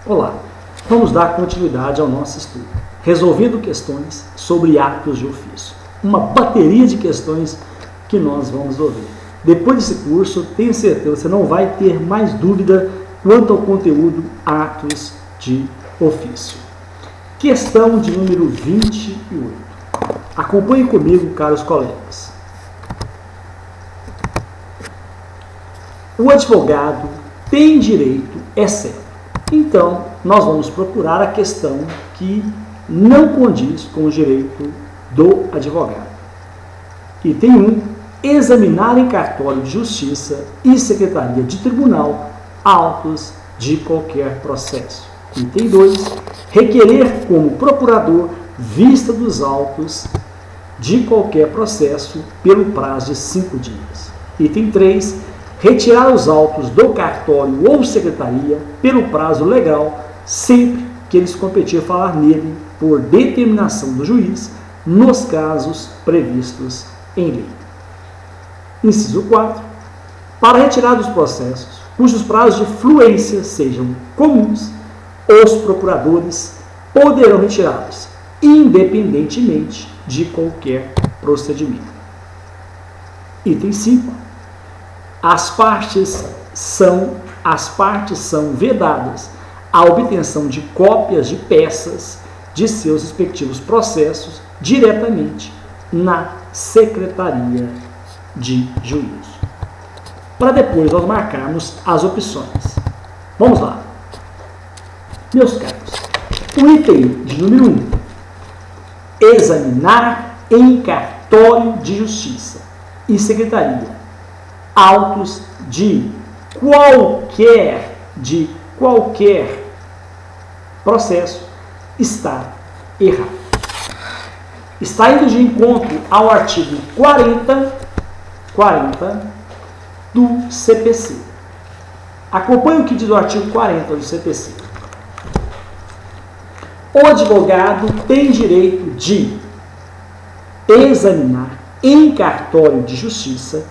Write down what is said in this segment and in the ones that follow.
Olá, vamos dar continuidade ao nosso estudo, resolvendo questões sobre atos de ofício. Uma bateria de questões que nós vamos resolver. Depois desse curso, tenho certeza que você não vai ter mais dúvida quanto ao conteúdo atos de ofício. Questão de número 28. Acompanhe comigo, caros colegas. O advogado tem direito, exceto. Então, nós vamos procurar a questão que não condiz com o direito do advogado. Item 1. Examinar em cartório de justiça e secretaria de tribunal autos de qualquer processo. Item 2. Requerer como procurador vista dos autos de qualquer processo pelo prazo de 5 dias. Item 3. Retirar os autos do cartório ou secretaria pelo prazo legal, sempre que eles competir falar nele por determinação do juiz, nos casos previstos em lei. Inciso 4. Para retirar dos processos cujos prazos de fluência sejam comuns, os procuradores poderão retirá-los, independentemente de qualquer procedimento. Item 5. As partes são vedadas a obtenção de cópias de peças de seus respectivos processos diretamente na Secretaria de Juízo. Para depois nós marcarmos as opções. Vamos lá. Meus caros, o item de número 1. Examinar em cartório de justiça e secretaria autos de qualquer processo está errado. Está indo de encontro ao artigo 40 do CPC. Acompanhe o que diz o artigo 40 do CPC. O advogado tem direito de examinar em cartório de justiça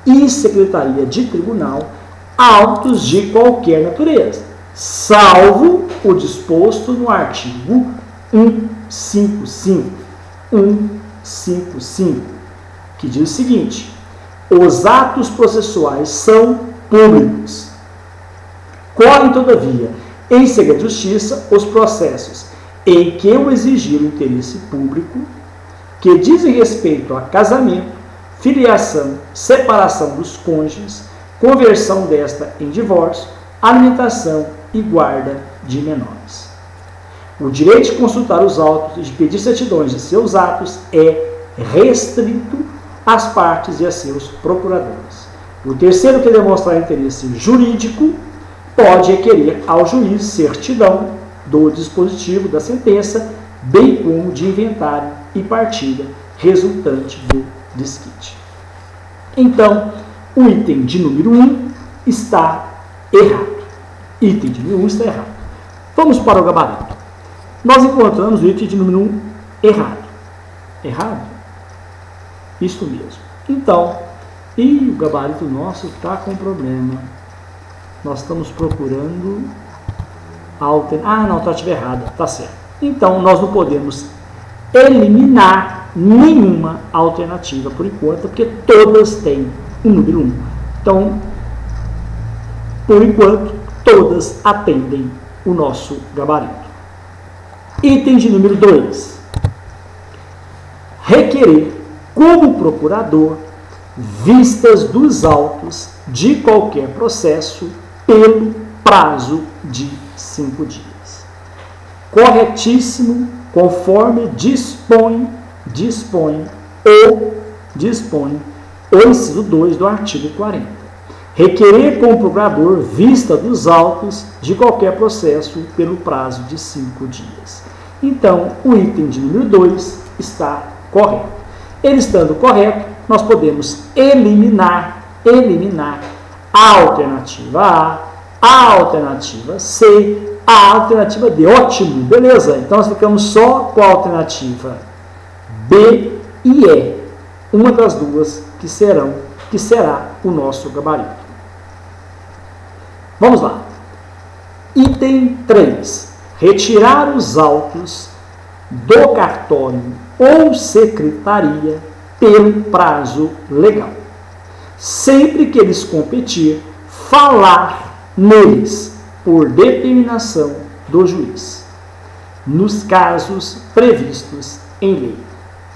e secretaria de tribunal autos de qualquer natureza, salvo o disposto no artigo 155, que diz o seguinte: os atos processuais são públicos. Correm, todavia, em segredo de justiça os processos em que o exigir o interesse público, que dizem respeito a casamento, filiação, separação dos cônjuges, conversão desta em divórcio, alimentação e guarda de menores. O direito de consultar os autos e de pedir certidões de seus atos é restrito às partes e a seus procuradores. O terceiro que demonstrar interesse jurídico pode requerer ao juiz certidão do dispositivo da sentença, bem como de inventário e partilha resultante do desquite. Então, o item de número 1 está errado. Item de número 1 está errado. Vamos para o gabarito. Nós encontramos o item de número 1 errado. Errado? Isso mesmo. Então, e o gabarito nosso está com problema. Nós estamos procurando não, alternativa errada. Está certo. Então, nós não podemos eliminar nenhuma alternativa por enquanto, porque todas têm o número 1. Então, por enquanto, todas atendem o nosso gabarito. Item de número 2. Requerer como procurador vistas dos autos de qualquer processo pelo prazo de 5 dias. Corretíssimo, conforme dispõe o inciso 2 do artigo 40. Requerer como procurador vista dos autos de qualquer processo pelo prazo de 5 dias. Então, o item de número 2 está correto. Ele estando correto, nós podemos eliminar a alternativa A, a alternativa C, a alternativa D. Ótimo, beleza. Então, nós ficamos só com a alternativa B e E, uma das duas que será o nosso gabarito. Vamos lá. Item 3. Retirar os autos do cartório ou secretaria pelo prazo legal. Sempre que eles competir, falar neles por determinação do juiz, nos casos previstos em lei.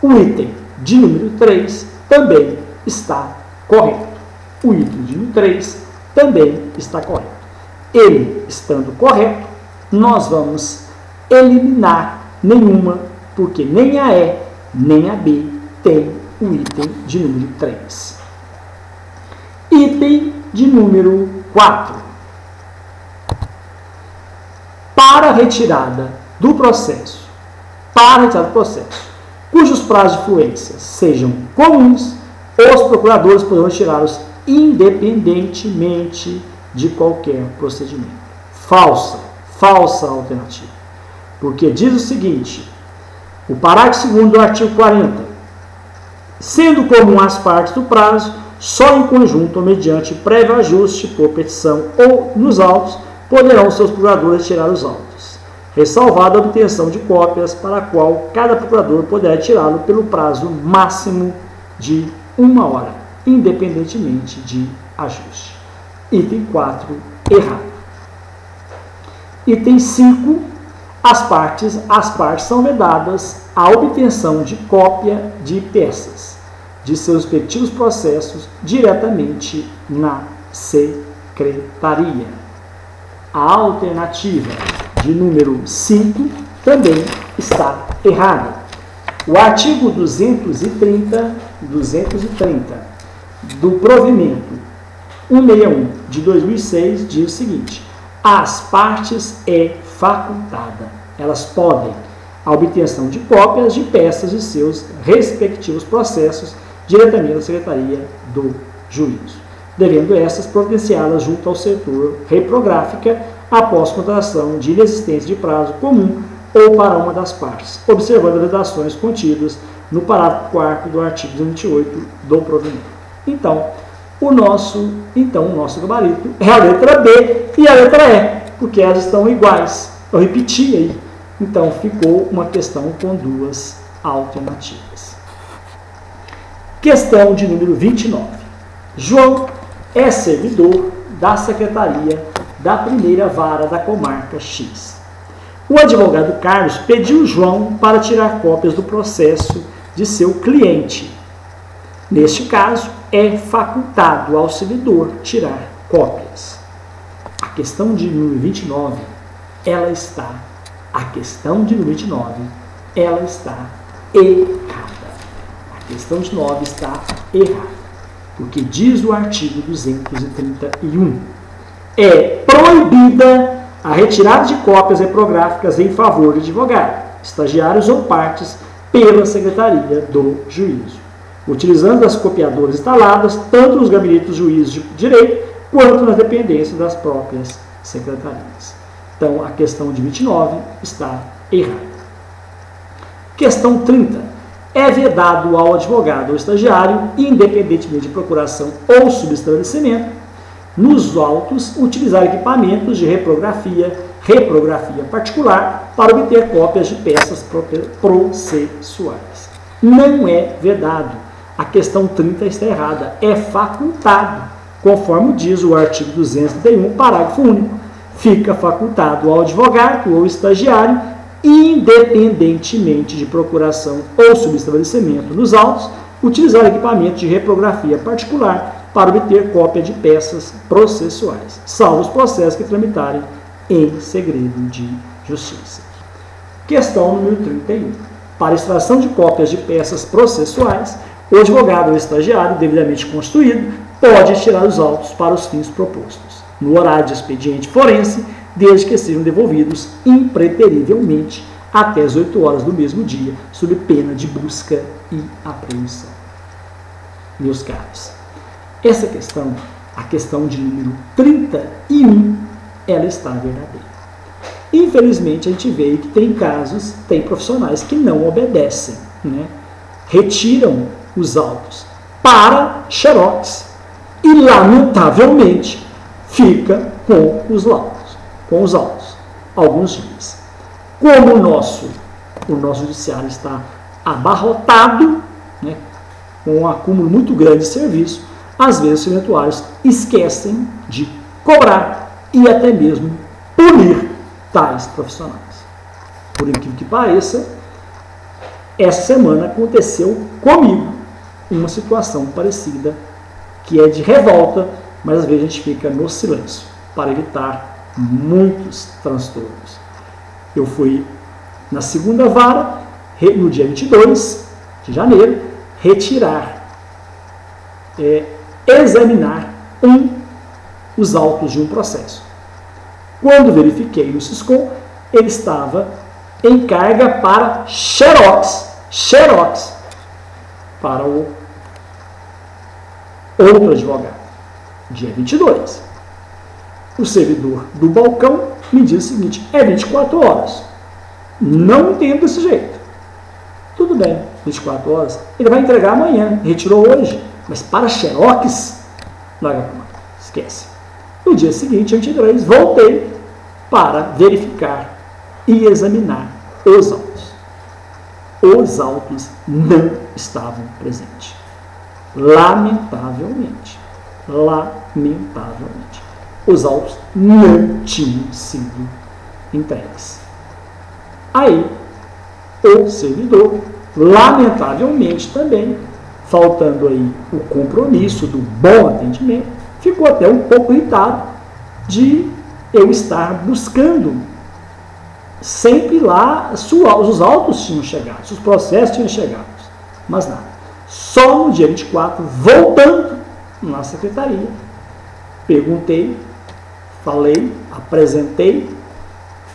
O item de número 3 também está correto. O item de número 3 também está correto. Ele estando correto, nós vamos eliminar nenhuma, porque nem a E nem a B tem o item de número 3. Item de número 4. Para retirada do processo, cujos prazos de fluência sejam comuns, os procuradores poderão retirá-los independentemente de qualquer procedimento. Falsa alternativa. Porque diz o seguinte, o parágrafo 2º do artigo 40, sendo comum às partes do prazo, só em conjunto ou mediante prévio ajuste por petição ou nos autos, poderão seus procuradores retirar os autos, ressalvada a obtenção de cópias, para a qual cada procurador poderá tirá-lo pelo prazo máximo de 1 hora, independentemente de ajuste. Item 4, errado. Item 5, as partes são vedadas a obtenção de cópia de peças de seus respectivos processos diretamente na secretaria. A alternativa de número 5 também está errada. O artigo 230 do provimento 161 de 2006 diz o seguinte: as partes é facultada, elas podem a obtenção de cópias de peças de seus respectivos processos diretamente na secretaria do juízo, devendo essas providenciá-las junto ao setor reprográfica após contratação de inexistência de prazo comum ou para uma das partes, observando as redações contidas no parágrafo 4º do artigo 228 do provimento. Então, o nosso gabarito é a letra B e a letra E, porque elas estão iguais. Eu repeti aí. Então, ficou uma questão com duas alternativas. Questão de número 29. João é servidor da Secretaria da Primeira Vara da Comarca X. O advogado Carlos pediu João para tirar cópias do processo de seu cliente. Neste caso, é facultado ao servidor tirar cópias. A questão de número 29, ela está errada. A questão de 9 está errada, porque diz o artigo 231, é proibida a retirada de cópias reprográficas em favor de advogado, estagiários ou partes pela Secretaria do Juízo, utilizando as copiadoras instaladas tanto nos gabinetes dos juízes de direito quanto nas dependências das próprias secretarias. Então, a questão de 29 está errada. Questão 30. É vedado ao advogado ou estagiário, independentemente de procuração ou subestabelecimento, nos autos, utilizar equipamentos de reprografia particular, para obter cópias de peças processuais. Não é vedado. A questão 30 está errada. É facultado, conforme diz o artigo 231, parágrafo único. Fica facultado ao advogado ou estagiário, independentemente de procuração ou subestabelecimento nos autos, utilizar equipamento de reprografia particular para obter cópia de peças processuais, salvo os processos que tramitarem em segredo de justiça. Questão número 31. Para extração de cópias de peças processuais, o advogado ou estagiário, devidamente constituído, pode tirar os autos para os fins propostos, no horário de expediente forense, desde que sejam devolvidos impreterivelmente até as 8 horas do mesmo dia, sob pena de busca e apreensão. Meus caros, essa questão, a questão de número 31, ela está verdadeira. Infelizmente, a gente vê que tem casos, tem profissionais que não obedecem, né? Retiram os autos para xerox e, lamentavelmente, fica com os laudos. com os autos, alguns dias. Como o nosso judiciário está abarrotado, né, com um acúmulo muito grande de serviço, às vezes os serventuários esquecem de cobrar e até mesmo punir tais profissionais. Por incrível que pareça, essa semana aconteceu comigo uma situação parecida, que é de revolta, mas às vezes a gente fica no silêncio para evitar muitos transtornos. Eu fui na segunda vara, no dia 22 de janeiro, examinar os autos de um processo. Quando verifiquei no Siscom, ele estava em carga para xerox para o outro advogado. Dia 22. O servidor do balcão me diz o seguinte: é 24 horas. Não entendo desse jeito. Tudo bem, 24 horas. Ele vai entregar amanhã. Retirou hoje. Mas para xerox, larga para mão. Esquece. No dia seguinte, 23, voltei para verificar e examinar os autos. Os autos não estavam presentes. Lamentavelmente. Os autos não tinham sido entregues. Aí, o servidor, lamentavelmente também, faltando aí o compromisso do bom atendimento, ficou até um pouco irritado de eu estar buscando sempre lá, os autos tinham chegado, os processos tinham chegado, mas nada. Só no dia 24, voltando na secretaria, perguntei, falei, apresentei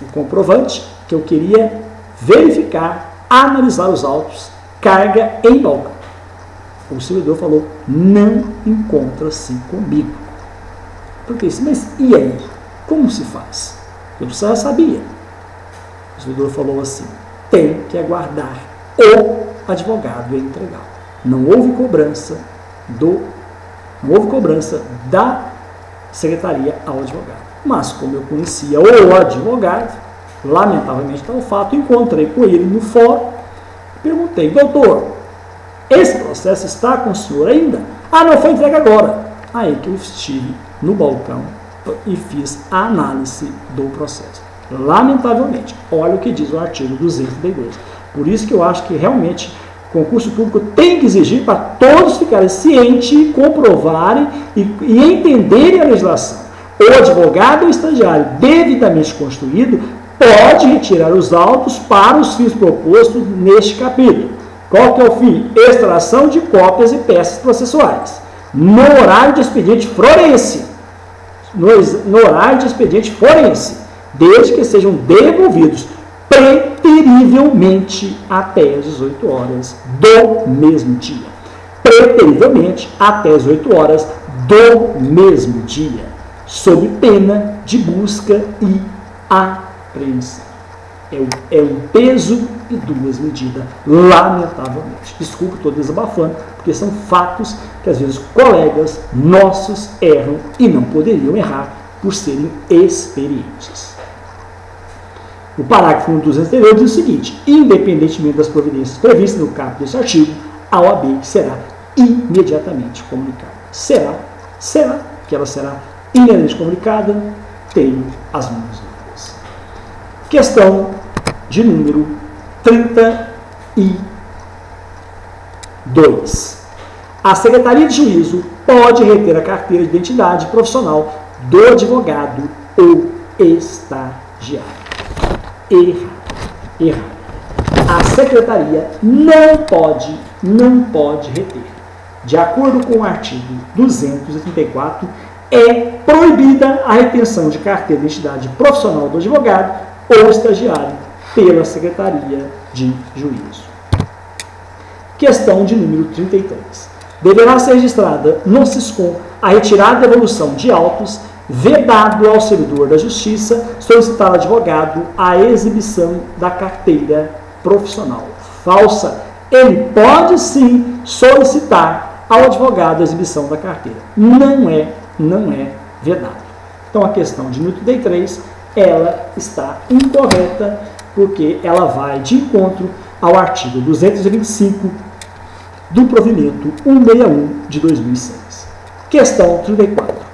o comprovante que eu queria verificar, analisar os autos, carga em balcão. O servidor falou: não encontra-se comigo. Eu disse: mas e aí? Como se faz? Eu já sabia. O servidor falou assim: tem que aguardar o advogado entregá-lo. Não houve cobrança da secretaria ao advogado. Mas como eu conhecia o advogado, lamentavelmente tal fato, encontrei com ele no fórum, perguntei: doutor, esse processo está com o senhor ainda? Ah, não, foi entregue agora. Aí que eu estive no balcão e fiz a análise do processo. Lamentavelmente, olha o que diz o artigo 202. Por isso que eu acho que realmente o concurso público tem que exigir para todos ficarem cientes, comprovarem e entenderem a legislação. O advogado ou estagiário devidamente constituído pode retirar os autos para os fins propostos neste capítulo. Qual que é o fim? Extração de cópias e peças processuais. No horário de expediente forense. No horário de expediente forense. Desde que sejam devolvidos preterivelmente até as 18 horas do mesmo dia. Preterivelmente até as 8 horas do mesmo dia. Sob pena de busca e apreensão. É um peso e duas medidas, lamentavelmente. Desculpe, estou desabafando, porque são fatos que às vezes colegas nossos erram e não poderiam errar por serem experientes. O parágrafo 203 diz o seguinte: independentemente das providências previstas no caput deste artigo, a OAB será imediatamente comunicada. Será que ela será imediatamente comunicada? Tenho as minhas dúvidas. Questão de número 32. A Secretaria de Juízo pode reter a carteira de identidade profissional do advogado ou estagiário. Errado. A Secretaria não pode reter. De acordo com o artigo 234, é proibida a retenção de carteira de identidade profissional do advogado ou estagiário pela Secretaria de Juízo. Questão de número 33. Deverá ser registrada no Siscom a retirada e devolução de autos, vedado ao servidor da Justiça solicitar ao advogado a exibição da carteira profissional. Falsa. Ele pode sim solicitar ao advogado a exibição da carteira. Não é vedado. Então a questão de número 33 ela está incorreta, porque ela vai de encontro ao artigo 225 do provimento 161 de 2006. Questão 34.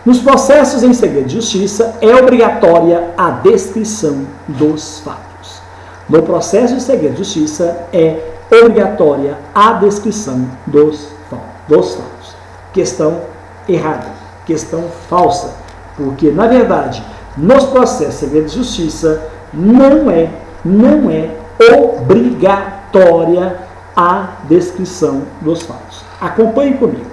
Nos processos em segredo de justiça, é obrigatória a descrição dos fatos. No processo de segredo de justiça, é obrigatória a descrição dos fatos. Questão errada, questão falsa, porque, na verdade, nos processos de segredo de justiça, não é obrigatória a descrição dos fatos. Acompanhe comigo.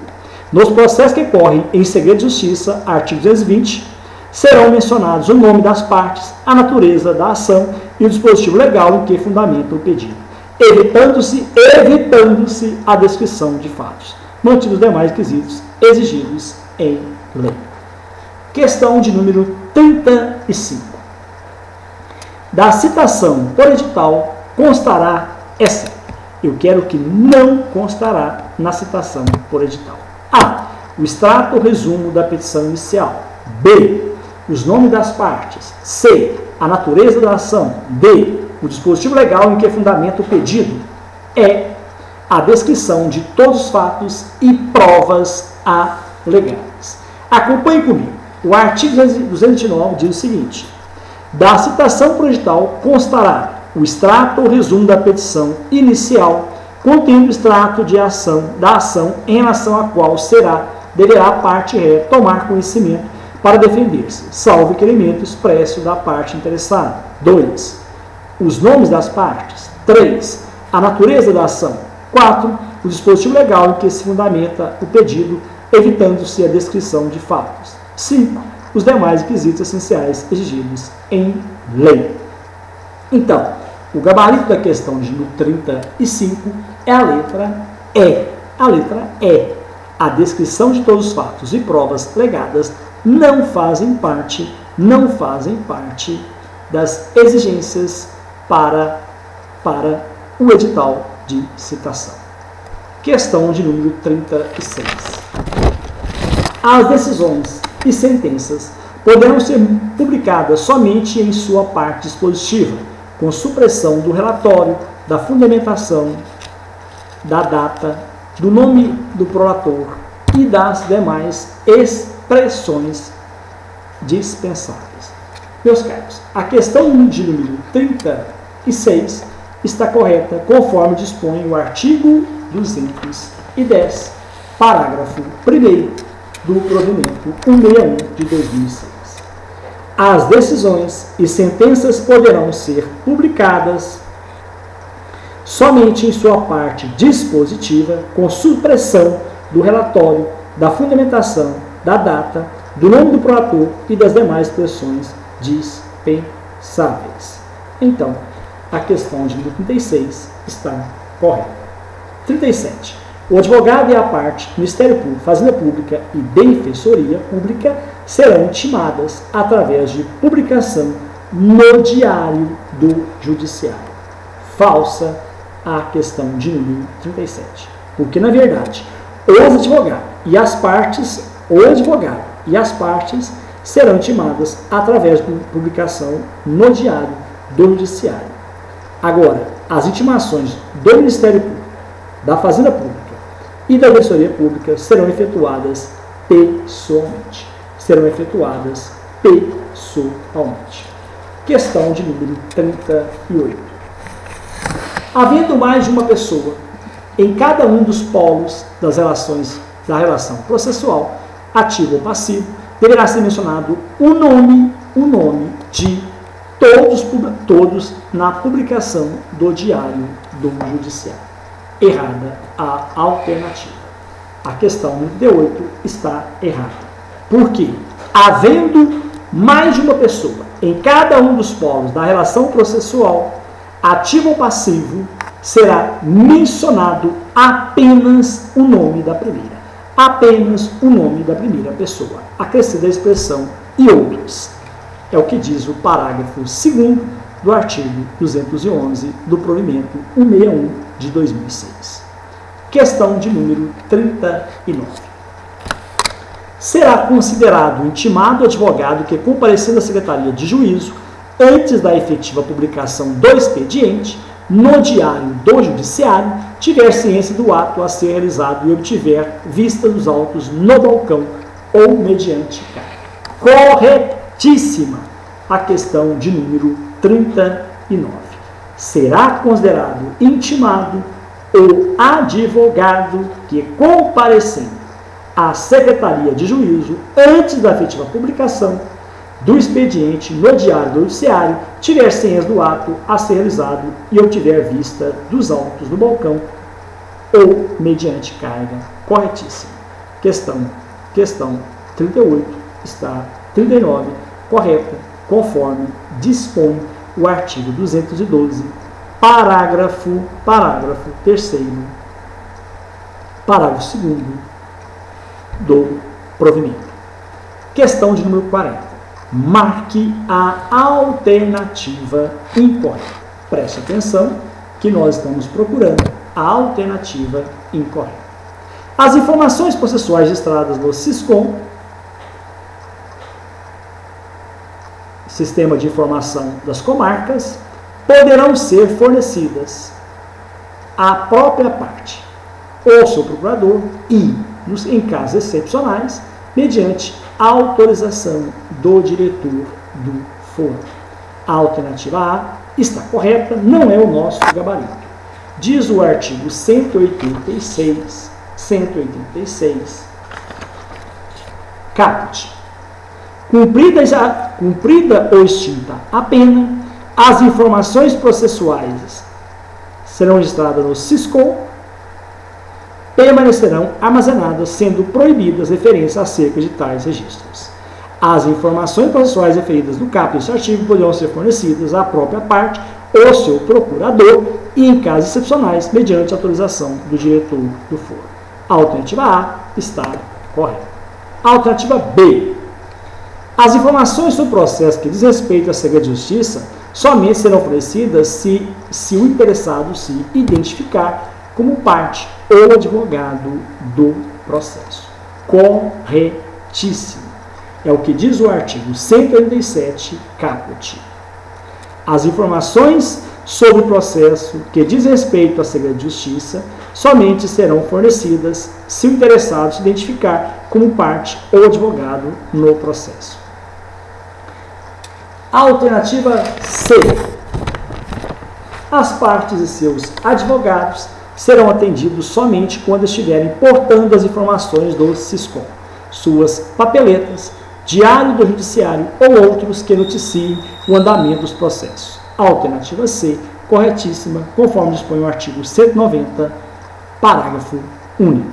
Nos processos que correm em segredo de justiça, artigo 220, serão mencionados o nome das partes, a natureza da ação e o dispositivo legal em que fundamenta o pedido, evitando-se a descrição de fatos, mantidos os demais requisitos exigidos em lei. Questão de número 35. Da citação por edital constará essa. Eu quero que não constará na citação por edital. A. O extrato ou resumo da petição inicial. B. Os nomes das partes. C. A natureza da ação. D. O dispositivo legal em que fundamenta o pedido. E. A descrição de todos os fatos e provas alegadas. Acompanhe comigo. O artigo 229 diz o seguinte: da citação por edital constará o extrato ou resumo da petição inicial, contendo o extrato da ação em relação à qual deverá a parte ré tomar conhecimento para defender-se, salvo requerimento expresso da parte interessada. 2. Os nomes das partes. 3. A natureza da ação. 4. O dispositivo legal em que se fundamenta o pedido, evitando-se a descrição de fatos. 5. Os demais requisitos essenciais exigidos em lei. Então, o gabarito da questão de número 35 é a letra E. A letra E. A descrição de todos os fatos e provas legadas não fazem parte das exigências para o edital de citação. Questão de número 36. As decisões e sentenças poderão ser publicadas somente em sua parte dispositiva, com supressão do relatório, da fundamentação, da data, do nome do prolator e das demais expressões dispensáveis. Meus caros, a questão de número 36 está correta conforme dispõe o artigo 210, parágrafo 1º do provimento 161 de 2006. As decisões e sentenças poderão ser publicadas somente em sua parte dispositiva, com supressão do relatório, da fundamentação, da data, do nome do prolator e das demais expressões dispensáveis. Então, a questão de número 36 está correta. 37. O advogado e a parte, Ministério Público, Fazenda Pública e Defensoria Pública serão intimadas através de publicação no Diário do Judiciário. Falsa a questão de número 37. Porque, na verdade, o advogado e as partes serão intimadas através de publicação no Diário do Judiciário. Agora, as intimações do Ministério Público, da Fazenda Pública e da Defensoria Pública serão efetuadas pessoalmente. Questão de número 38. Havendo mais de uma pessoa em cada um dos polos da relação processual, ativo ou passivo, deverá ser mencionado o nome de todos na publicação do Diário do Judiciário. Errada a alternativa. A questão número 38 está errada. Por quê? Havendo mais de uma pessoa em cada um dos polos da relação processual, ativo ou passivo, será mencionado apenas o nome da primeira. Apenas o nome da primeira pessoa. Acrescida a expressão e outros. É o que diz o parágrafo 2º do artigo 211 do provimento 161 de 2006. Questão de número 39. será considerado intimado o advogado que, comparecendo à Secretaria de Juízo, antes da efetiva publicação do expediente, no Diário do Judiciário, tiver ciência do ato a ser realizado e obtiver vista dos autos no balcão ou mediante carta. Corretíssima a questão de número 39. Será considerado intimado o advogado que, comparecendo à Secretaria de Juízo antes da efetiva publicação do expediente no Diário do Judiciário, tiver ciência do ato a ser realizado e obtiver vista dos autos no balcão ou mediante carga. Corretíssimo. Questão 38 está 39 correta, conforme dispõe o artigo 212, parágrafo 3º, parágrafo 2º do provimento. Questão de número 40. Marque a alternativa incorreta. Preste atenção que nós estamos procurando a alternativa incorreta. As informações processuais registradas no SISCOM, Sistema de Informação das Comarcas, poderão ser fornecidas à própria parte ou seu procurador e, em casos excepcionais, mediante autorização do diretor do foro. A alternativa A está correta, não é o nosso gabarito. Diz o artigo 186, caput. Cumprida ou extinta a pena, as informações processuais serão registradas no SISCOM, permanecerão armazenadas, sendo proibidas referências acerca de tais registros. As informações processuais referidas no caput deste artigo poderão ser fornecidas à própria parte ou seu procurador e, em casos excepcionais, mediante autorização do diretor do foro. A alternativa A está correta. A alternativa B. As informações sobre o processo que diz respeito à segredo de justiça somente serão fornecidas se o interessado se identificar como parte ou advogado do processo. Corretíssimo. É o que diz o artigo 187, caput. As informações sobre o processo que diz respeito à segredo de justiça somente serão fornecidas se o interessado se identificar como parte ou advogado no processo. Alternativa C. As partes e seus advogados serão atendidos somente quando estiverem portando as informações do SISCOM, suas papeletas, diário do judiciário ou outros que noticiem o andamento dos processos. Alternativa C, corretíssima, conforme dispõe o artigo 190, parágrafo único.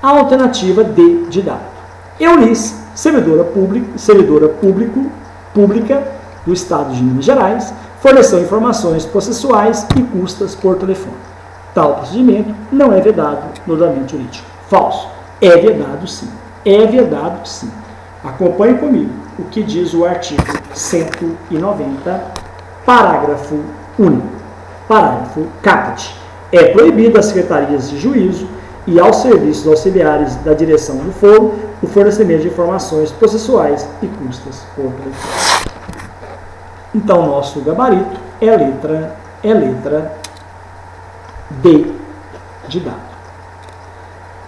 A alternativa D de dado. Eunice, servidora pública do Estado de Minas Gerais, forneceu informações processuais e custas por telefone. Tal procedimento não é vedado no ordenamento jurídico. Falso. É vedado sim. É vedado sim. Acompanhe comigo o que diz o artigo 190, parágrafo único. Parágrafo caput. É proibido às secretarias de juízo e aos serviços auxiliares da direção do foro o fornecimento de informações processuais e custas por telefone. Então, nosso gabarito é letra D de dado.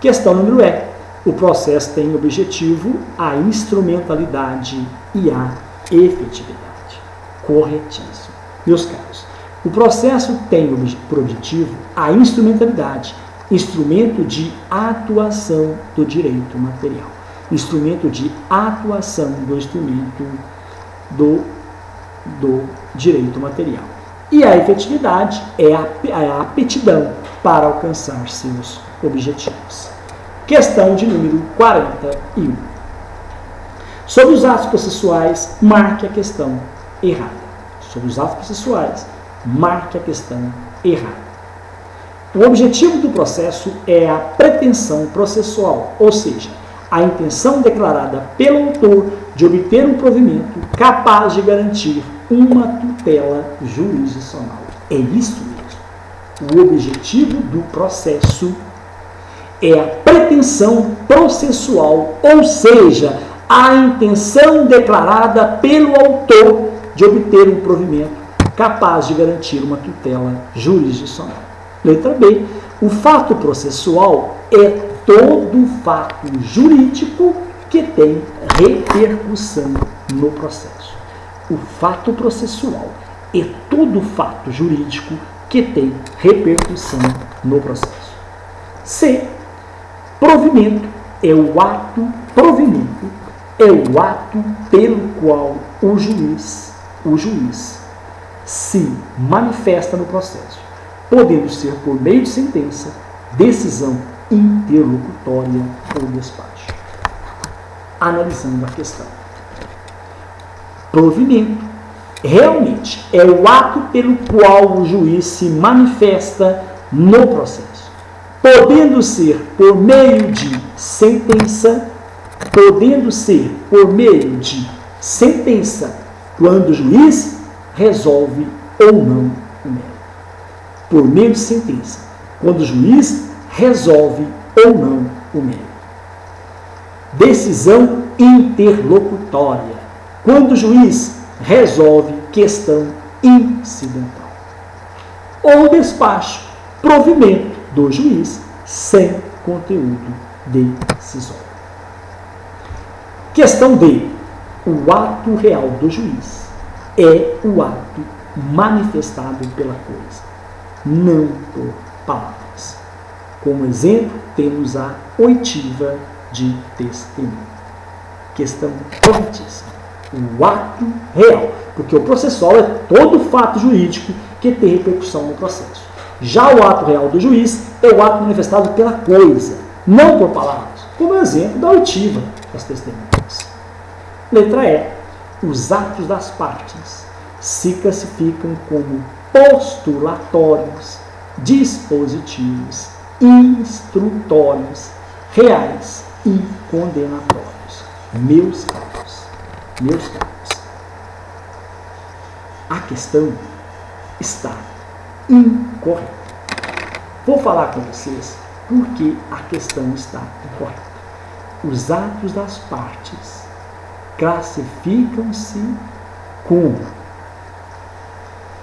Questão número E. O processo tem objetivo a instrumentalidade e a efetividade. Corretíssimo. Meus caros, o processo tem por objetivo a instrumentalidade, instrumento de atuação do direito material, instrumento de atuação do instrumento do direito material. E a efetividade é a aptidão para alcançar seus objetivos. Questão de número 41. Sobre os atos processuais, marque a questão errada. Sobre os atos processuais, marque a questão errada. O objetivo do processo é a pretensão processual, ou seja, a intenção declarada pelo autor de obter um provimento capaz de garantir uma tutela jurisdicional. É isso mesmo. O objetivo do processo é a pretensão processual, ou seja, a intenção declarada pelo autor de obter um provimento capaz de garantir uma tutela jurisdicional. Letra B. O fato processual é todo fato jurídico que tem repercussão no processo. O fato processual é todo fato jurídico que tem repercussão no processo. C. Provimento é o ato pelo qual o juiz se manifesta no processo, podendo ser por meio de sentença, decisão interlocutória ou despacho. Analisando a questão. Provimento realmente é o ato pelo qual o juiz se manifesta no processo, podendo ser por meio de sentença, quando o juiz resolve ou não o mérito. Por meio de sentença, quando o juiz resolve ou não o mérito. Decisão interlocutória, quando o juiz resolve questão incidental. Ou despacho, provimento do juiz sem conteúdo decisório. Questão D. O ato real do juiz é o ato manifestado pela coisa, não por palavras. Como exemplo, temos a oitiva de testemunho. Questão corretíssima. O ato real, porque o processual é todo fato jurídico que tem repercussão no processo. Já o ato real do juiz é o ato manifestado pela coisa, não por palavras, como exemplo da oitiva das testemunhas. Letra E. Os atos das partes se classificam como postulatórios, dispositivos, instrutórios, reais e condenatórios. Meus caros, a questão está incorreta. Vou falar com vocês por que a questão está incorreta. Os atos das partes classificam-se como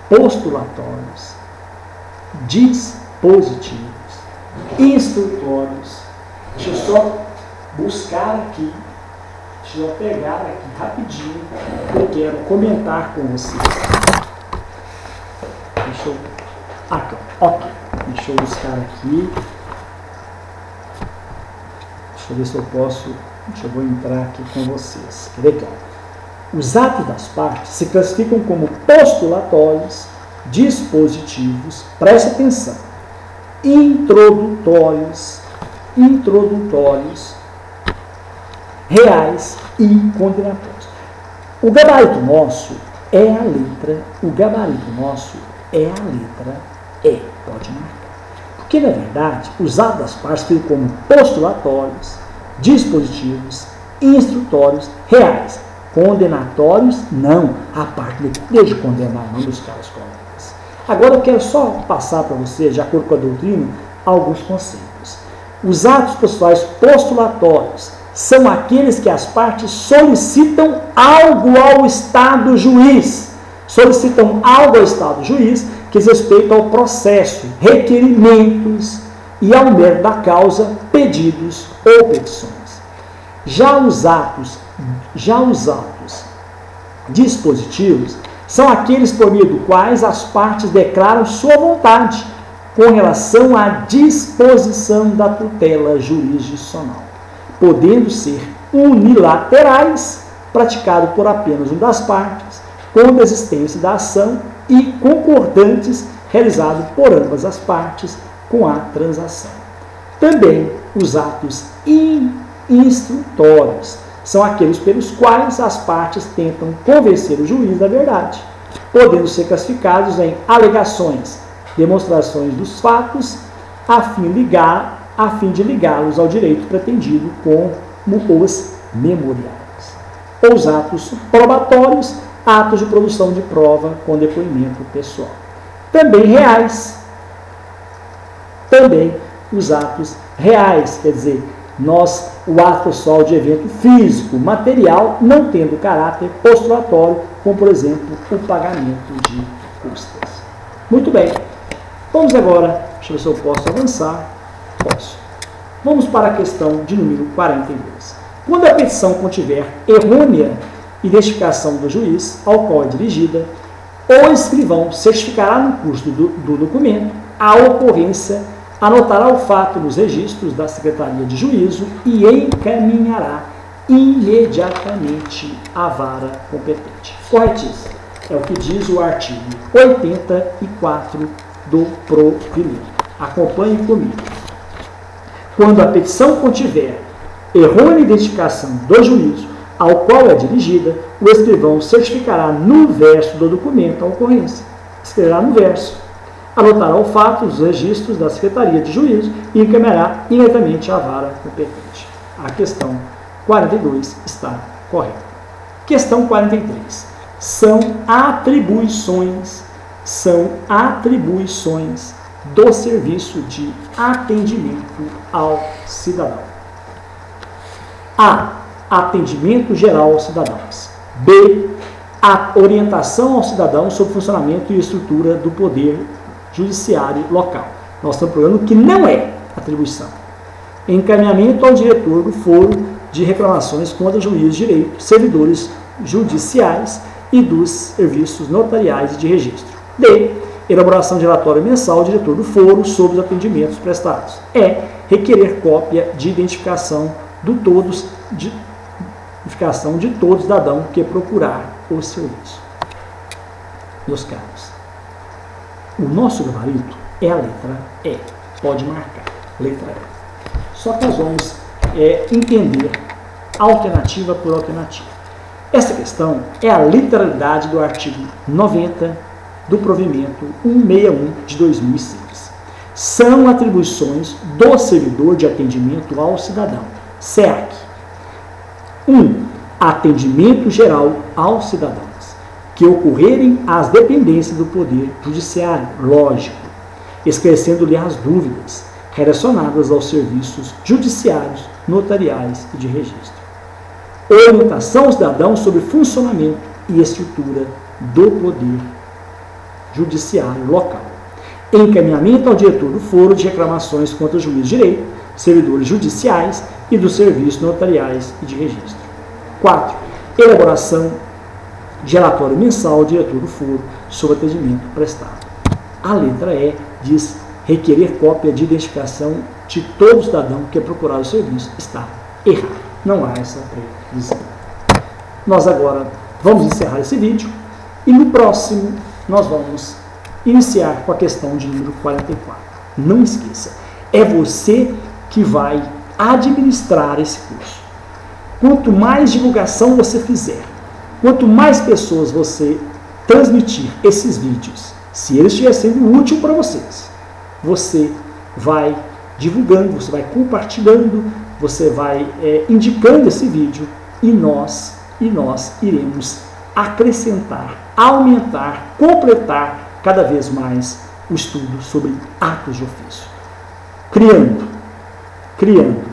postulatórios, dispositivos, instrutórios. Deixa eu só buscar aqui, deixa eu pegar aqui rapidinho, eu quero comentar com vocês. Deixa eu... Aqui, ok. Deixa eu buscar aqui. Deixa eu ver se eu posso... eu vou entrar aqui com vocês. Que legal. Os atos das partes se classificam como postulatórios, dispositivos, preste atenção, introdutórios, reais e condenatórios. O gabarito nosso é a letra, E. Pode marcar. Porque, na verdade, os atos das partes ficam como postulatórios, dispositivos, instrutórios, reais. Condenatórios, não. A parte não deixa de condenar, não, dos caras colegas. Agora eu quero só passar para vocês, de acordo com a doutrina, alguns conceitos. Os atos processuais postulatórios são aqueles que as partes solicitam algo ao Estado juiz. Solicitam algo ao Estado juiz que diz respeito ao processo, requerimentos e ao mérito da causa, pedidos ou petições. Já os atos dispositivos são aqueles por meio do quais as partes declaram sua vontade com relação à disposição da tutela jurisdicional, podendo ser unilaterais, praticado por apenas uma das partes, com desistência da ação, e concordantes, realizado por ambas as partes, com a transação. Também os atos instrutórios são aqueles pelos quais as partes tentam convencer o juiz da verdade, podendo ser classificados em alegações, demonstrações dos fatos, a fim de ligá-los ao direito pretendido como os memoriais. Os atos probatórios, atos de produção de prova com depoimento pessoal. Também reais, os atos reais, quer dizer, o ato pessoal de evento físico, material, não tendo caráter postulatório, como, por exemplo, o pagamento de custas. Muito bem. Vamos agora, deixa eu ver se eu posso avançar. Posso. Vamos para a questão de número 42. Quando a petição contiver errônea identificação do juiz ao qual é dirigida, o escrivão certificará no curso do documento a ocorrência, anotará o fato nos registros da Secretaria de Juízo e encaminhará imediatamente à vara competente. Corretíssimo. É o que diz o artigo 84 do provimento. Acompanhe comigo. Quando a petição contiver errônea identificação do juízo ao qual é dirigida, o escrivão certificará no verso do documento a ocorrência. Escreverá no verso. Anotará o fato nos registros da Secretaria de Juízo e encaminhará imediatamente à vara competente. A questão 42 está correta. Questão 43. São atribuições do serviço de atendimento ao cidadão. A. Atendimento geral aos cidadãos. B. A orientação ao cidadão sobre o funcionamento e estrutura do poder judiciário local. Nós estamos falando que não é atribuição. Encaminhamento ao diretor do foro de reclamações contra juízes de direito, servidores judiciais e dos serviços notariais e de registro. D. Elaboração de relatório mensal ao diretor do foro sobre os atendimentos prestados. E. Requerer cópia de identificação de todo cidadão que procurar o serviço. Meus caros, o nosso gabarito é a letra E. Pode marcar, letra E. Só que nós vamos entender alternativa por alternativa. Essa questão é a literalidade do artigo 90 do provimento 161 de 2006. São atribuições do servidor de atendimento ao cidadão, SEAC. 1. Atendimento geral aos cidadãos que ocorrerem às dependências do Poder Judiciário, lógico, esclarecendo-lhe as dúvidas relacionadas aos serviços judiciários, notariais e de registro. Orientação ao cidadão sobre funcionamento e estrutura do Poder Judiciário local. Encaminhamento ao diretor do foro de reclamações contra o juiz de direito, servidores judiciais e dos serviços notariais e de registro. 4. Elaboração de relatório mensal ao diretor do foro sobre atendimento prestado. A letra E diz requerer cópia de identificação de todo cidadão que é procurar o serviço. Está errado. Não há essa previsão. Nós agora vamos encerrar esse vídeo e no próximo nós vamos iniciar com a questão de número 44. Não esqueça, é você que vai administrar esse curso. Quanto mais divulgação você fizer, quanto mais pessoas você transmitir esses vídeos, se eles estiverem sendo útil para vocês, você vai divulgando, você vai compartilhando, você vai indicando esse vídeo e nós iremos acrescentar, aumentar, completar cada vez mais o estudo sobre atos de ofício. Criando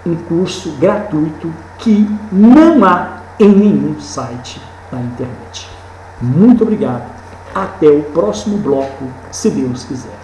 um curso gratuito que não há em nenhum site da internet. Muito obrigado. Até o próximo bloco, se Deus quiser.